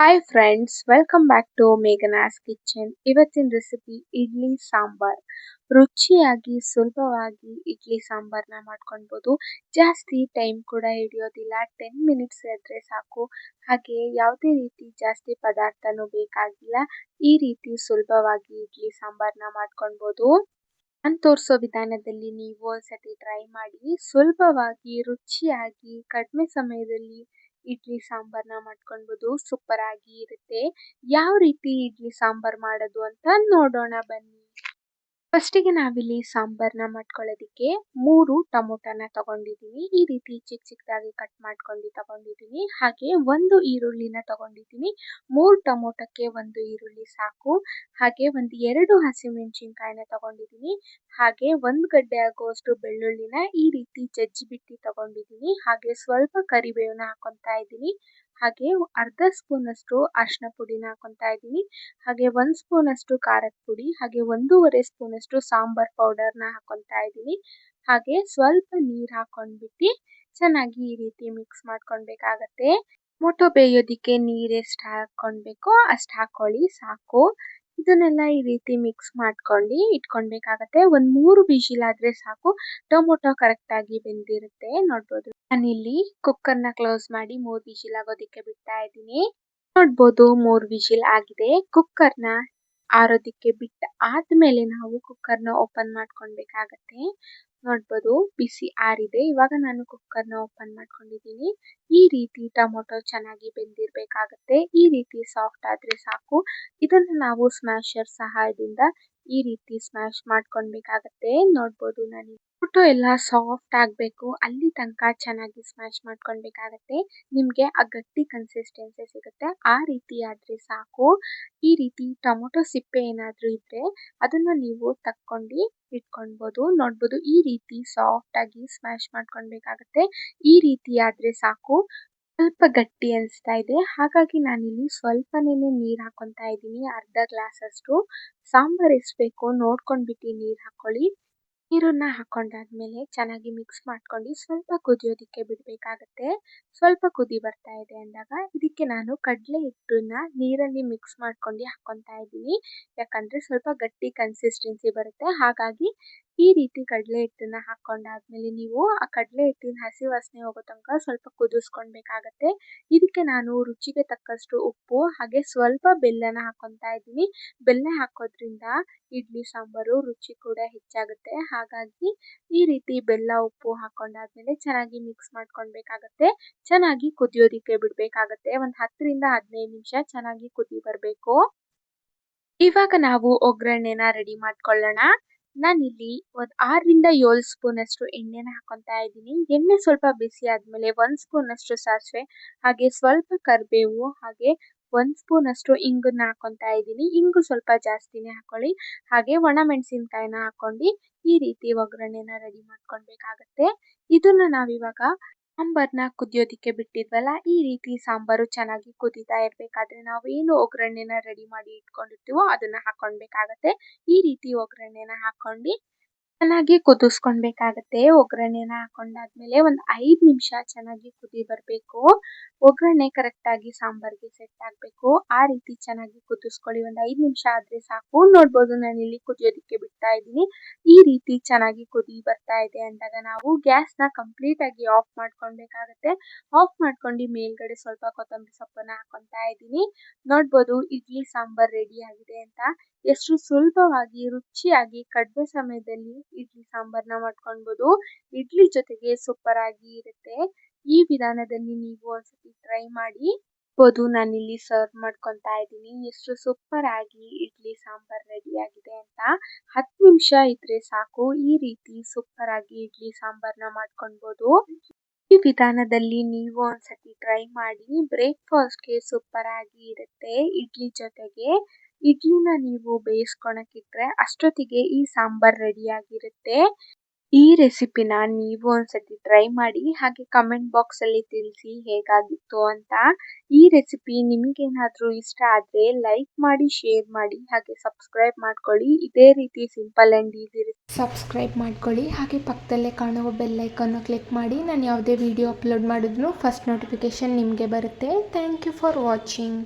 Hi friends, welcome back to Meghana's kitchen. ಇವತ್ತಿನ recipe idli sambar. ರುಚಿಯಾಗಿ ಸುಲಭವಾಗಿ ಇಡ್ಲಿ ಸಾಂಬಾರ್ನ ಮಾಡ್ಕೊಳ್ಬೋದು. ಜಾಸ್ತಿ ಟೈಮ್ ಕೂಡ ಹಿಡಿಯೋದಿಲ್ಲ, 10 ಮಿನಿಟ್ಸ್ ಇದ್ರೆ ಸಾಕು. ಹಾಗೆ ಯಾವುದೇ ರೀತಿ ಜಾಸ್ತಿ ಪದಾರ್ಥನೂ ಬೇಕಾಗಿಲ್ಲ. ಈ ರೀತಿ ಸುಲಭವಾಗಿ ಇಡ್ಲಿ ಸಾಂಬಾರ್ನ ಮಾಡ್ಕೊಳ್ಬೋದು. ನಾನು ತೋರಿಸೋ ವಿಧಾನದಲ್ಲಿ ನೀವು ಒಂದ್ಸತಿ ಟ್ರೈ ಮಾಡಿ. ಸುಲಭವಾಗಿ ರುಚಿಯಾಗಿ ಕಡಿಮೆ ಸಮಯದಲ್ಲಿ ಇಡ್ಲಿ ಸಾಂಬಾರ್ನ ಮಾಡ್ಕೊಳ್ಬೋದು. ಸೂಪರ್ ಆಗಿ ಇರುತ್ತೆ. ಯಾವ ರೀತಿ ಇಡ್ಲಿ ಸಾಂಬಾರ್ ಮಾಡೋದು ಅಂತ ನೋಡೋಣ ಬನ್ನಿ. ಫಸ್ಟಿಗೆ ನಾವಿಲ್ಲಿ ಸಾಂಬಾರ್ನ ಮಾಡ್ಕೊಳ್ಳೋದಕ್ಕೆ 3 ಟೊಮೊಟೊನ ತಗೊಂಡಿದ್ದೀನಿ. ಈ ರೀತಿ ಚಿಕ್ಕ ಚಿಕ್ಕದಾಗಿ ಕಟ್ ಮಾಡ್ಕೊಂಡು ತಗೊಂಡಿದ್ದೀನಿ. ಹಾಗೆ 1 ಈರುಳ್ಳಿನ ತಗೊಂಡಿದ್ದೀನಿ. 3 ಟೊಮೊಟೊಕ್ಕೆ 1 ಈರುಳ್ಳಿ ಸಾಕು. ಹಾಗೆ 2 ಹಸಿಮೆಣಸಿನ್ಕಾಯಿನ ತಗೊಂಡಿದ್ದೀನಿ. ಹಾಗೆ 1 ಗಡ್ಡೆ ಆಗುವಷ್ಟು ಬೆಳ್ಳುಳ್ಳಿನ ಈ ರೀತಿ ಜಜ್ಜಿಬಿಟ್ಟು ತಗೊಂಡಿದ್ದೀನಿ. ಹಾಗೆ ಸ್ವಲ್ಪ ಕರಿಬೇವನ್ನ ಹಾಕೊತಾ ಇದ್ದೀನಿ. ಹಾಗೆ ಅರ್ಧ ಸ್ಪೂನ್ ಅಷ್ಟು ಅರಿಶಿನ ಪುಡಿನ ಹಾಕೊತಾ ಇದ್ದೀನಿ. ಹಾಗೆ 1 ಸ್ಪೂನ್ ಅಷ್ಟು ಖಾರದ ಪುಡಿ, ಹಾಗೆ 1.5 ಸ್ಪೂನ್ ಅಷ್ಟು ಸಾಂಬಾರ್ ಪೌಡರ್ನ ಹಾಕೊತಾ ಇದ್ದೀನಿ. ಹಾಗೆ ಸ್ವಲ್ಪ ನೀರು ಹಾಕೊಂಡ್ಬಿಟ್ಟು ಚೆನ್ನಾಗಿ ಈ ರೀತಿ ಮಿಕ್ಸ್ ಮಾಡ್ಕೊಳ್ಬೇಕಾಗತ್ತೆ. ಟೊಮೊಟೊ ಬೇಯೋದಿಕ್ಕೆ ನೀರು ಎಷ್ಟು ಹಾಕೊಳ್ಬೇಕೋ ಅಷ್ಟು ಹಾಕೊಳ್ಳಿ ಸಾಕು. ಇದನ್ನೆಲ್ಲ ಈ ರೀತಿ ಮಿಕ್ಸ್ ಮಾಡ್ಕೊಂಡು ಇಟ್ಕೊಳ್ಬೇಕಾಗತ್ತೆ. 3 ವಿಶಿಲ್ ಆದ್ರೆ ಸಾಕು. ಟೊಮೊಟೊ ಕರೆಕ್ಟ್ ಆಗಿ ಬೆಂದಿರುತ್ತೆ. ನೋಡ್ಬೋದು, ನಾನಿಲ್ಲಿ ಕುಕ್ಕರ್ನ ಕ್ಲೋಸ್ ಮಾಡಿ 3 ವಿಶಿಲ್ ಆಗೋದಿಕ್ಕೆ ಬಿಡ್ತಾ ಇದ್ದೀನಿ. ನೋಡ್ಬೋದು, 3 ವಿಶಿಲ್ ಆಗಿದೆ. ಕುಕ್ಕರ್ನ ಆರೋದಿಕ್ಕೆ ಬಿಟ್ಟ ಆದ್ಮೇಲೆ ನಾವು ಕುಕ್ಕರ್ನ ಓಪನ್ ಮಾಡ್ಕೊಳ್ಬೇಕಾಗತ್ತೆ. ನೋಡ್ಬೋದು, ಬಿಸಿ ಆರಿದೆ. ಇವಾಗ ನಾನು ಕುಕ್ಕರ್ನ ಓಪನ್ ಮಾಡ್ಕೊಂಡಿದ್ದೀನಿ. ಈ ರೀತಿ ಟೊಮೊಟೊ ಚೆನ್ನಾಗಿ ಬೆಂದಿರ್ಬೇಕಾಗತ್ತೆ. ಈ ರೀತಿ ಸಾಫ್ಟ್ ಆದ್ರೆ ಸಾಕು. ಇದನ್ನ ನಾವು ಸ್ಮ್ಯಾಶರ್ ಸಹಾಯದಿಂದ ಈ ರೀತಿ ಸ್ಮ್ಯಾಶ್ ಮಾಡ್ಕೊಳ್ಬೇಕಾಗತ್ತೆ. ನೋಡ್ಬೋದು, ನಾನು ಟೊಮೊಟೊ ಎಲ್ಲ ಸಾಫ್ಟ್ ಆಗಬೇಕು ಅಲ್ಲಿ ತನಕ ಚೆನ್ನಾಗಿ ಸ್ಮ್ಯಾಶ್ ಮಾಡ್ಕೊಳ್ಬೇಕಾಗತ್ತೆ. ನಿಮಗೆ ಆ ಗಟ್ಟಿ ಕನ್ಸಿಸ್ಟೆನ್ಸಿ ಸಿಗುತ್ತೆ, ಆ ರೀತಿ ಆದ್ರೆ ಸಾಕು. ಈ ರೀತಿ ಟೊಮೊಟೊ ಸಿಪ್ಪೆ ಏನಾದರೂ ಇದ್ರೆ ಅದನ್ನ ನೀವು ತಕ್ಕೊಂಡು ಇಟ್ಕೊಳ್ಬೋದು. ನೋಡ್ಬೋದು, ಈ ರೀತಿ ಸಾಫ್ಟ್ ಆಗಿ ಸ್ಮ್ಯಾಶ್ ಮಾಡ್ಕೊಳ್ಬೇಕಾಗತ್ತೆ. ಈ ರೀತಿ ಆದ್ರೆ ಸಾಕು. ಸ್ವಲ್ಪ ಗಟ್ಟಿ ಅನಿಸ್ತಾ ಇದೆ, ಹಾಗಾಗಿ ನಾನಿಲ್ಲಿ ಸ್ವಲ್ಪನೇ ನೀರು ಹಾಕೊತಾ ಇದ್ದೀನಿ. ಅರ್ಧ ಗ್ಲಾಸ್ ಅಷ್ಟು. ಸಾಂಬಾರ್ ಎಷ್ಟು ಬೇಕೋ ನೋಡ್ಕೊಂಡ್ಬಿಟ್ಟು ನೀರು ಹಾಕೊಳ್ಳಿ. ನೀರನ್ನ ಹಾಕೊಂಡಾದ್ಮೇಲೆ ಚೆನ್ನಾಗಿ ಮಿಕ್ಸ್ ಮಾಡ್ಕೊಂಡು ಸ್ವಲ್ಪ ಕುದಿಯೋದಿಕ್ಕೆ ಬಿಡಬೇಕಾಗತ್ತೆ. ಸ್ವಲ್ಪ ಕುದಿ ಬರ್ತಾ ಇದೆ ಅಂದಾಗ ಇದಕ್ಕೆ ನಾನು ಕಡಲೆ ಹಿಟ್ಟನ್ನ ನೀರಲ್ಲಿ ಮಿಕ್ಸ್ ಮಾಡ್ಕೊಂಡು ಹಾಕೊತಾ ಇದ್ದೀನಿ. ಯಾಕಂದ್ರೆ ಸ್ವಲ್ಪ ಗಟ್ಟಿ ಕನ್ಸಿಸ್ಟೆನ್ಸಿ ಬರುತ್ತೆ. ಹಾಗಾಗಿ ಈ ರೀತಿ ಕಡಲೆ ಹಿಟ್ಟನ್ನ ಹಾಕೊಂಡಾದ್ಮೇಲೆ ನೀವು ಆ ಕಡಲೆ ಹಿಟ್ಟಿನ ಹಸಿ ವಾಸನೆ ಹೋಗೋ ತನಕ ಸ್ವಲ್ಪ ಕುದಿಸ್ಕೊಳ್ಬೇಕಾಗತ್ತೆ. ಇದಕ್ಕೆ ನಾನು ರುಚಿಗೆ ತಕ್ಕಷ್ಟು ಉಪ್ಪು ಹಾಗೆ ಸ್ವಲ್ಪ ಬೆಲ್ಲನ ಹಾಕೊತಾ ಇದ್ದೀನಿ. ಬೆಲ್ಲ ಹಾಕೋದ್ರಿಂದ ಇಡ್ಲಿ ಸಾಂಬಾರು ರುಚಿ ಕೂಡ ಹೆಚ್ಚಾಗುತ್ತೆ. ಹಾಗಾಗಿ ಈ ರೀತಿ ಬೆಲ್ಲ ಉಪ್ಪು ಹಾಕೊಂಡಾದ್ಮೇಲೆ ಚೆನ್ನಾಗಿ ಮಿಕ್ಸ್ ಮಾಡ್ಕೊಳ್ಬೇಕಾಗತ್ತೆ. ಚೆನ್ನಾಗಿ ಕುದಿಯೋದಿಕ್ಕೆ ಬಿಡ್ಬೇಕಾಗತ್ತೆ. ಒಂದು 10 ರಿಂದ 15 ನಿಮಿಷ ಚೆನ್ನಾಗಿ ಕುದಿ ಬರಬೇಕು. ಇವಾಗ ನಾವು ಒಗ್ಗರಣೆನ ರೆಡಿ ಮಾಡ್ಕೊಳ್ಳೋಣ. ನಾನಿಲ್ಲಿ ಒಂದು 6 ರಿಂದ 7 ಸ್ಪೂನ್ ಅಷ್ಟು ಎಣ್ಣೆನ ಹಾಕೊತಾ ಇದ್ದೀನಿ. ಎಣ್ಣೆ ಸ್ವಲ್ಪ ಬಿಸಿ ಆದ್ಮೇಲೆ 1 ಸ್ಪೂನ್ ಅಷ್ಟು ಸಾಸಿವೆ, ಹಾಗೆ ಸ್ವಲ್ಪ ಕರಿಬೇವು, ಹಾಗೆ 1 ಸ್ಪೂನ್ ಅಷ್ಟು ಇಂಗನ್ನ ಹಾಕೊತಾ ಇದ್ದೀನಿ. ಇಂಗು ಸ್ವಲ್ಪ ಜಾಸ್ತಿನೇ ಹಾಕೊಳ್ಳಿ. ಹಾಗೆ ಒಣಮೆಣಸಿನ್ಕಾಯಿನ ಹಾಕೊಂಡು ಈ ರೀತಿ ಒಗ್ಗರಣೆನ ರೆಡಿ ಮಾಡ್ಕೊಳ್ಬೇಕಾಗತ್ತೆ. ಇದನ್ನ ನಾವಿವಾಗ ಸಾಂಬಾರ್ನ ಕುದಿಯೋದಿಕ್ಕೆ ಬಿಟ್ಟಿದ್ವಲ್ಲ, ಈ ರೀತಿ ಸಾಂಬಾರು ಚೆನ್ನಾಗಿ ಕುದೀತಾ ಇರಬೇಕಾದ್ರೆ ನಾವು ಏನು ಒಗ್ಗರಣೆನ ರೆಡಿ ಮಾಡಿ ಇಟ್ಕೊಂಡಿರ್ತೀವೋ ಅದನ್ನ ಹಾಕೊಳ್ಬೇಕಾಗತ್ತೆ. ಈ ರೀತಿ ಒಗ್ಗರಣೆನ ಹಾಕೊಂಡು ಚೆನ್ನಾಗಿ ಕುದಿಸ್ಕೊಳ್ಬೇಕಾಗತ್ತೆ. ಒಗ್ಗರಣೆನ ಹಾಕೊಂಡಾದ್ಮೇಲೆ ಒಂದು 5 ನಿಮಿಷ ಚೆನ್ನಾಗಿ ಕುದಿ ಬರಬೇಕು. ಒಗ್ಗರಣೆ ಕರೆಕ್ಟಾಗಿ ಸಾಂಬಾರ್ಗೆ ಸೆಟ್ ಆಗಬೇಕು. ಆ ರೀತಿ ಚೆನ್ನಾಗಿ ಕುದಿಸ್ಕೊಳ್ಳಿ. ಒಂದು 5 ನಿಮಿಷ ಆದರೆ ಸಾಕು. ನೋಡ್ಬೋದು, ನಾನಿಲ್ಲಿ ಕುದಿಯೋದಕ್ಕೆ ಬಿಡ್ತಾ ಇದ್ದೀನಿ. ಈ ರೀತಿ ಚೆನ್ನಾಗಿ ಕುದಿ ಬರ್ತಾ ಇದೆ ಅಂದಾಗ ನಾವು ಗ್ಯಾಸ್ನ ಕಂಪ್ಲೀಟಾಗಿ ಆಫ್ ಮಾಡ್ಕೊಳ್ಬೇಕಾಗತ್ತೆ. ಆಫ್ ಮಾಡ್ಕೊಂಡು ಮೇಲ್ಗಡೆ ಸ್ವಲ್ಪ ಕೊತ್ತಂಬರಿ ಸೊಪ್ಪನ್ನ ಹಾಕೊತಾ ಇದ್ದೀನಿ. ನೋಡ್ಬೋದು, ಇಡ್ಲಿ ಸಾಂಬಾರ್ ರೆಡಿ ಆಗಿದೆ ಅಂತ. ಎಷ್ಟು ಸುಲಭವಾಗಿ ರುಚಿಯಾಗಿ ಕಡಿಮೆ ಸಮಯದಲ್ಲಿ ಇಡ್ಲಿ ಸಾಂಬಾರ್ನ ಮಾಡ್ಕೊಳ್ಬೋದು. ಇಡ್ಲಿ ಜೊತೆಗೆ ಸೂಪರ್ ಆಗಿ ಇರುತ್ತೆ. ಈ ವಿಧಾನದಲ್ಲಿ ನೀವು ಒಂದ್ಸತಿ ಟ್ರೈ ಮಾಡಿ. ನಾನಿಲ್ಲಿ ಸರ್ವ್ ಮಾಡ್ಕೊತಾ ಇದ್ದೀನಿ. ಎಷ್ಟು ಸೂಪರ್ ಆಗಿ ಇಡ್ಲಿ ಸಾಂಬಾರ್ ರೆಡಿ ಆಗಿದೆ ಅಂತ. 10 ನಿಮಿಷ ಇದ್ರೆ ಸಾಕು. ಈ ರೀತಿ ಸೂಪರ್ ಆಗಿ ಇಡ್ಲಿ ಸಾಂಬಾರ್ನ ಮಾಡ್ಕೊಳ್ಬೋದು. ಈ ವಿಧಾನದಲ್ಲಿ ನೀವು ಒಂದ್ಸತಿ ಟ್ರೈ ಮಾಡಿ. ಬ್ರೇಕ್ಫಾಸ್ಟ್ಗೆ ಸೂಪರ್ ಆಗಿ ಇರುತ್ತೆ. ಇಡ್ಲಿ ಜೊತೆಗೆ ಇಡ್ಲಿನ ನೀವು ಬೇಯಿಸ್ಕೊಳಕ್ಕಿಟ್ರೆ ಅಷ್ಟೊತ್ತಿಗೆ ಈ ಸಾಂಬಾರ್ ರೆಡಿ ಆಗಿರುತ್ತೆ. ಈ ರೆಸಿಪಿನ ನೀವು ಒಂದ್ಸತಿ ಟ್ರೈ ಮಾಡಿ ಹಾಗೆ ಕಮೆಂಟ್ ಬಾಕ್ಸಲ್ಲಿ ತಿಳಿಸಿ ಹೇಗಾಗಿತ್ತು ಅಂತ. ಈ ರೆಸಿಪಿ ನಿಮಗೇನಾದರೂ ಇಷ್ಟ ಆದರೆ ಲೈಕ್ ಮಾಡಿ, ಶೇರ್ ಮಾಡಿ ಹಾಗೆ ಸಬ್ಸ್ಕ್ರೈಬ್ ಮಾಡ್ಕೊಳ್ಳಿ. ಇದೇ ರೀತಿ ಸಿಂಪಲ್ ಆ್ಯಂಡ್ ಈಸಿ ಸಬ್ಸ್ಕ್ರೈಬ್ ಮಾಡ್ಕೊಳ್ಳಿ ಹಾಗೆ ಪಕ್ಕದಲ್ಲೇ ಕಾಣುವ ಬೆಲ್ ಐಕನ್ನು ಕ್ಲಿಕ್ ಮಾಡಿ. ನಾನು ಯಾವುದೇ ವಿಡಿಯೋ ಅಪ್ಲೋಡ್ ಮಾಡಿದ್ರೂ ಫಸ್ಟ್ ನೋಟಿಫಿಕೇಷನ್ ನಿಮಗೆ ಬರುತ್ತೆ. Thank you for watching.